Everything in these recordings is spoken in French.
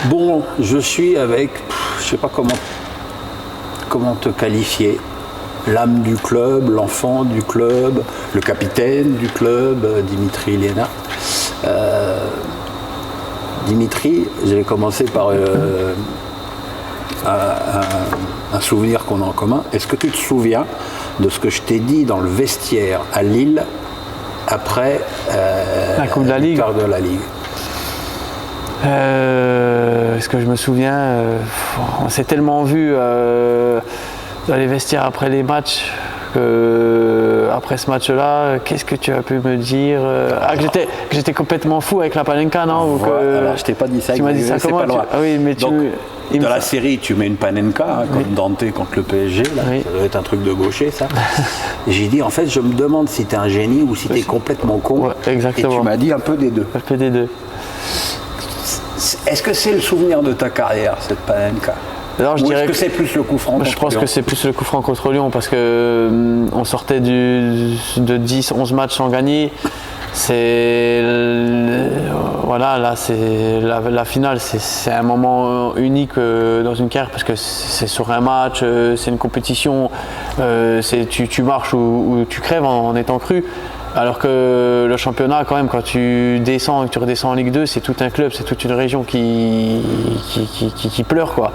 Bon, je suis avec, je sais pas comment te qualifier. L'âme du club, l'enfant du club, le capitaine du club, Dimitri Liénart. Dimitri, je vais commencer par un souvenir qu'on a en commun. Est-ce que tu te souviens de ce que je t'ai dit dans le vestiaire à Lille après la Coupe de la Ligue? De la Ligue. Est-ce que je me souviens on s'est tellement vu dans les vestiaires après les matchs que après ce match-là, qu'est-ce que tu as pu me dire que j'étais complètement fou avec la Panenka, non? Alors je t'ai pas dit ça. Tu m'as dit ça comment? Ah oui, mais donc, dans la série, tu mets une Panenka, comme Dante contre le PSG, là. Oui. Ça doit être un truc de gaucher, ça. J'ai dit, en fait, je me demande si t'es un génie ou si t'es complètement con. Ouais, exactement. Et tu m'as dit un peu des deux. Un peu des deux. Est-ce que c'est le souvenir de ta carrière, cette Panenka? Alors, ou est-ce que c'est plus le coup franc contre Lyon? Je pense que c'est plus le coup franc contre Lyon parce que on sortait de 10-11 matchs sans gagner. Voilà, là c'est la finale, c'est un moment unique dans une carrière parce que c'est sur un match, c'est une compétition, tu marches ou tu crèves en étant cru. Alors que le championnat, quand même, quand tu descends et que tu redescends en Ligue 2, c'est tout un club, c'est toute une région qui pleure, quoi.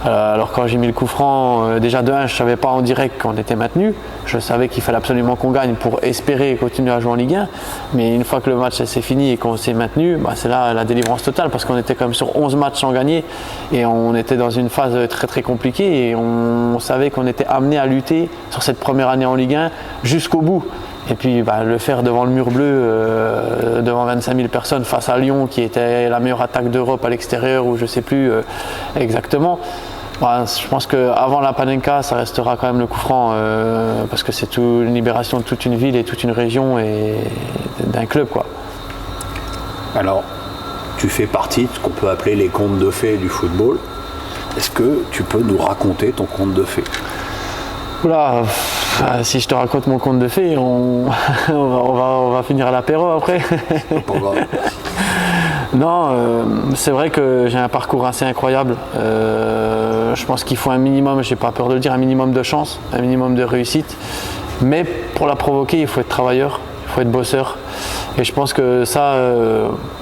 Alors quand j'ai mis le coup franc, déjà de 1, je ne savais pas en direct qu'on était maintenu. Je savais qu'il fallait absolument qu'on gagne pour espérer continuer à jouer en Ligue 1. Mais une fois que le match s'est fini et qu'on s'est maintenu, c'est là la délivrance totale parce qu'on était quand même sur 11 matchs sans gagner et on était dans une phase très très compliquée et on savait qu'on était amené à lutter sur cette première année en Ligue 1 jusqu'au bout. Et puis le faire devant le mur bleu, devant 25 000 personnes face à Lyon qui était la meilleure attaque d'Europe à l'extérieur ou je ne sais plus exactement. Je pense qu'avant la Panenka, ça restera quand même le coup franc parce que c'est une libération de toute une ville et toute une région et d'un club, quoi. Alors, tu fais partie de ce qu'on peut appeler les contes de fées du football. Est-ce que tu peux nous raconter ton conte de fées? Oula, si je te raconte mon conte de fées, on va finir à l'apéro après. Non, c'est vrai que j'ai un parcours assez incroyable. Je pense qu'il faut un minimum, j'ai pas peur de le dire, un minimum de chance, un minimum de réussite. Mais pour la provoquer, il faut être travailleur, il faut être bosseur. Et je pense que ça,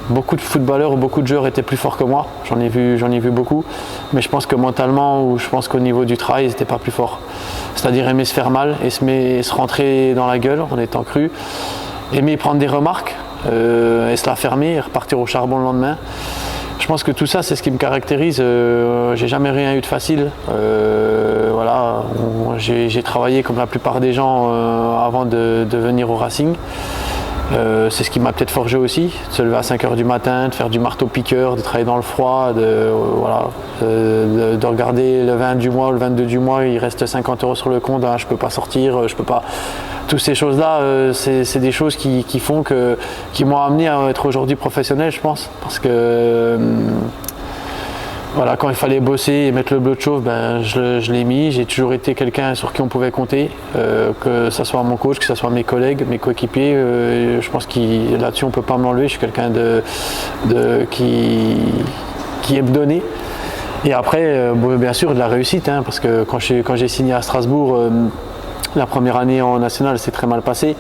beaucoup de footballeurs ou beaucoup de joueurs étaient plus forts que moi. J'en ai vu beaucoup. Mais je pense que mentalement, ou je pense qu'au niveau du travail, ils n'étaient pas plus forts. C'est-à-dire aimer se faire mal et se rentrer dans la gueule en étant cru. Aimer prendre des remarques et se la fermer et repartir au charbon le lendemain. Je pense que tout ça, c'est ce qui me caractérise. J'ai jamais rien eu de facile. Voilà, j'ai travaillé comme la plupart des gens avant de venir au Racing. C'est ce qui m'a peut-être forgé aussi, de se lever à 5h du matin, de faire du marteau-piqueur, de travailler dans le froid, de regarder le 20 du mois ou le 22 du mois, il reste 50 € sur le compte, je peux pas sortir, je peux pas. Toutes ces choses-là, c'est des choses qui m'ont amené à être aujourd'hui professionnel, je pense, parce que voilà, quand il fallait bosser et mettre le bleu de chauffe, je l'ai mis. J'ai toujours été quelqu'un sur qui on pouvait compter, que ce soit mon coach, que ce soit mes collègues, mes coéquipiers. Je pense que là-dessus, on ne peut pas me l'enlever. Je suis quelqu'un qui aime donner. Et après, bien sûr, de la réussite, parce que quand j'ai signé à Strasbourg, la première année en national, c'est très mal passé.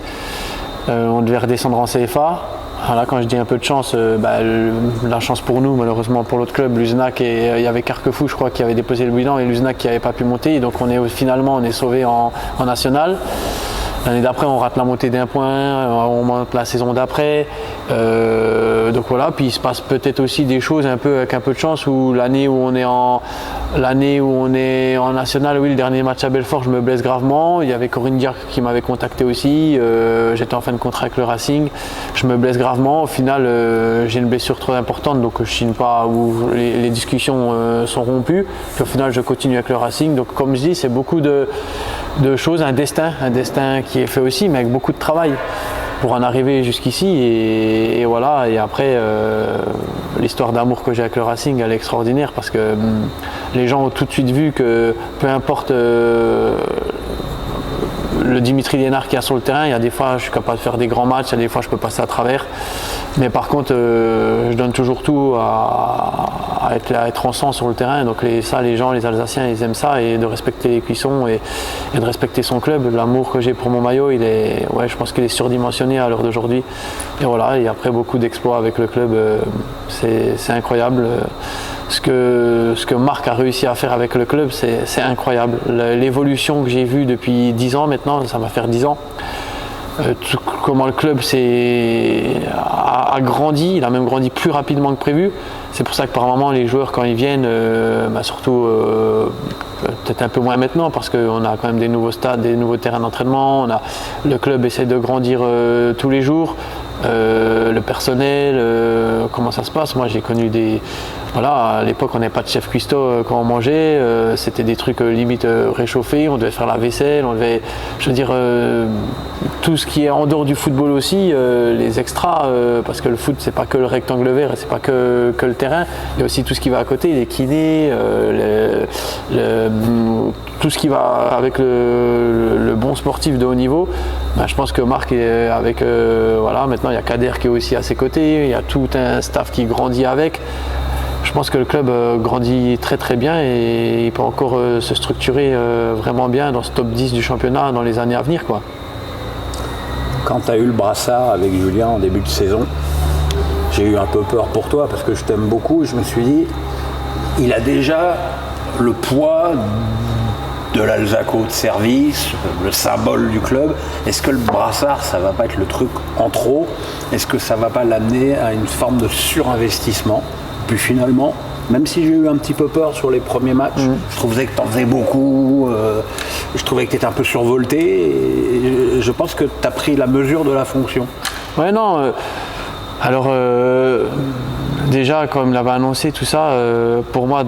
On devait redescendre en CFA. Voilà, quand je dis un peu de chance, la chance pour nous, malheureusement pour l'autre club, Luzenac, et il y avait Carquefou, je crois, qui avait déposé le bilan, et Luzenac qui n'avait pas pu monter. Donc finalement, on est sauvé en national. L'année d'après, on rate la montée d'1 point, on monte la saison d'après. Donc voilà, puis il se passe peut-être aussi des choses avec un peu de chance où l'année où on est en national, oui, le dernier match à Belfort, je me blesse gravement. Il y avait Corinne Diarc qui m'avait contacté aussi. J'étais en fin de contrat avec le Racing. Je me blesse gravement. Au final, j'ai une blessure trop importante, donc je signe pas, où les discussions sont rompues. Puis au final, je continue avec le Racing. Donc comme je dis, c'est beaucoup de choses, un destin qui est fait aussi, mais avec beaucoup de travail pour en arriver jusqu'ici. Et voilà. Et après, l'histoire d'amour que j'ai avec le Racing, elle est extraordinaire parce que les gens ont tout de suite vu que peu importe le Dimitri Liénard qu'il y a sur le terrain. Il y a des fois, je suis capable de faire des grands matchs, il y a des fois, je peux passer à travers. Mais par contre, je donne toujours tout à être ensemble sur le terrain. Donc les gens, les Alsaciens, ils aiment ça, et de respecter les cuissons et de respecter son club. L'amour que j'ai pour mon maillot, je pense qu'il est surdimensionné à l'heure d'aujourd'hui. Et voilà, et après beaucoup d'exploits avec le club, c'est incroyable. Ce que Marc a réussi à faire avec le club, c'est incroyable. L'évolution que j'ai vue depuis 10 ans maintenant, ça va faire 10 ans. Comment le club a grandi, il a même grandi plus rapidement que prévu. C'est pour ça que par moment les joueurs quand ils viennent, surtout peut-être un peu moins maintenant parce qu'on a quand même des nouveaux stades, des nouveaux terrains d'entraînement, le club essaie de grandir tous les jours. Le personnel, comment ça se passe. Moi j'ai connu à l'époque on n'avait pas de chef cuistot quand on mangeait, c'était des trucs limite réchauffés, on devait faire la vaisselle, tout ce qui est en dehors du football aussi, les extras, parce que le foot c'est pas que le rectangle vert, c'est pas que le terrain, il y a aussi tout ce qui va à côté, les kinés, tout ce qui va avec le bon sportif de haut niveau. Je pense que Marc est avec, maintenant il y a Kader qui est aussi à ses côtés, il y a tout un staff qui grandit avec. Je pense que le club grandit très très bien et il peut encore se structurer vraiment bien dans ce top 10 du championnat dans les années à venir, quoi. Quand tu as eu le brassard avec Julien en début de saison, j'ai eu un peu peur pour toi parce que je t'aime beaucoup et je me suis dit, il a déjà le poids de l'Alsaco de service, le symbole du club. Est-ce que le brassard, ça va pas être le truc en trop? Est-ce que ça va pas l'amener à une forme de surinvestissement? Puis finalement, même si j'ai eu un petit peu peur sur les premiers matchs, je trouvais que tu en faisais beaucoup, je trouvais que tu étais un peu survolté, et je pense que tu as pris la mesure de la fonction. Ouais, non. Alors, déjà, comme l'avait annoncé, tout ça, pour moi,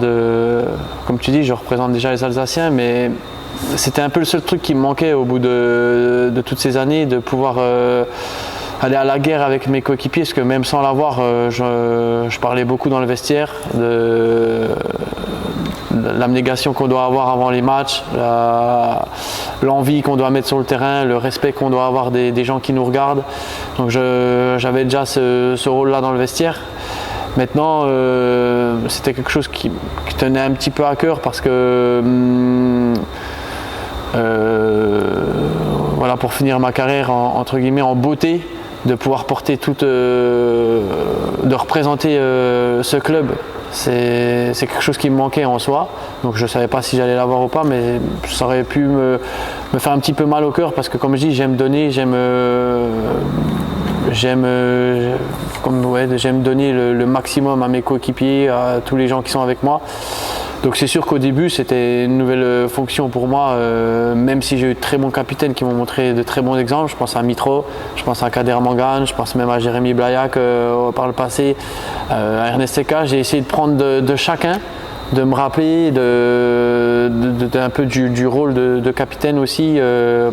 comme tu dis, je représente déjà les Alsaciens, mais c'était un peu le seul truc qui me manquait au bout de toutes ces années, de pouvoir aller à la guerre avec mes coéquipiers, parce que même sans l'avoir, je parlais beaucoup dans le vestiaire de l'abnégation qu'on doit avoir avant les matchs, l'envie qu'on doit mettre sur le terrain, le respect qu'on doit avoir des gens qui nous regardent. Donc j'avais déjà ce rôle-là dans le vestiaire. Maintenant, c'était quelque chose qui tenait un petit peu à cœur parce que pour finir ma carrière entre guillemets en beauté, de pouvoir porter de représenter ce club, c'est quelque chose qui me manquait en soi. Donc je ne savais pas si j'allais l'avoir ou pas, mais ça aurait pu me faire un petit peu mal au cœur parce que comme je dis, j'aime donner, j'aime donner le maximum à mes coéquipiers, à tous les gens qui sont avec moi. Donc c'est sûr qu'au début c'était une nouvelle fonction pour moi, même si j'ai eu de très bons capitaines qui m'ont montré de très bons exemples. Je pense à Mitro, je pense à Kader Mangane, je pense même à Jérémy Blaillac par le passé, à Ernest Seca. J'ai essayé de prendre de chacun, de me rappeler un peu du rôle de capitaine aussi,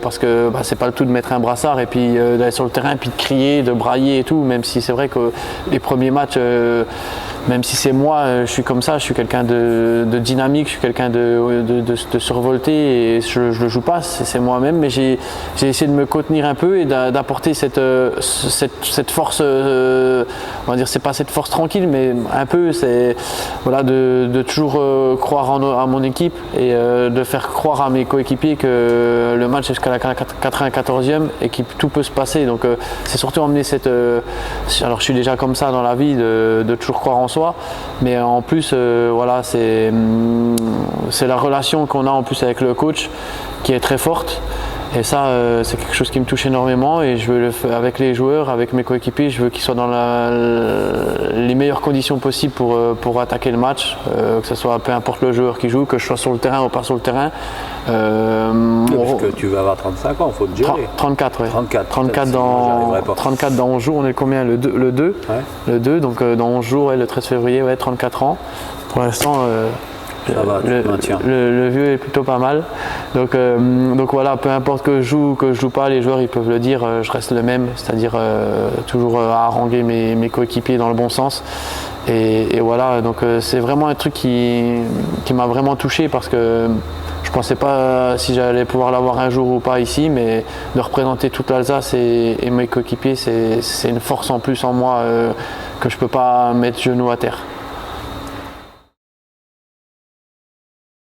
parce que c'est pas le tout de mettre un brassard et puis d'aller sur le terrain puis de crier, de brailler et tout, même si c'est vrai que les premiers matchs, même si c'est moi, je suis comme ça, je suis quelqu'un de dynamique, je suis quelqu'un de survolté et je le joue pas, c'est moi-même, mais j'ai essayé de me contenir un peu et d'apporter cette force, on va dire c'est pas cette force tranquille, mais un peu, c'est de toujours croire à mon équipe et de faire croire à mes coéquipiers que le match est jusqu'à la 94e et que tout peut se passer. Donc c'est surtout emmener alors je suis déjà comme ça dans la vie, de toujours croire en soi, mais en plus c'est la relation qu'on a en plus avec le coach qui est très forte. Et ça, c'est quelque chose qui me touche énormément et je veux le faire avec les joueurs, avec mes coéquipiers, je veux qu'ils soient dans les meilleures conditions possibles pour attaquer le match, que ce soit peu importe le joueur qui joue, que je sois sur le terrain ou pas sur le terrain. Parce que tu vas avoir 35 ans, il faut te gérer. 34, oui. 34 dans 11 jours, on est combien le 2 ouais. Le 2, donc dans 11 jours, le 13 février, 34 ans. Pour l'instant, le vieux est plutôt pas mal. Donc voilà, peu importe que je joue pas, les joueurs ils peuvent le dire, je reste le même, c'est-à-dire toujours à haranguer mes coéquipiers dans le bon sens. Et voilà, donc c'est vraiment un truc qui m'a vraiment touché parce que Je pensais pas si j'allais pouvoir l'avoir un jour ou pas ici, mais de représenter toute l'Alsace et mes coéquipiers, c'est une force en plus en moi que je peux pas mettre genou à terre.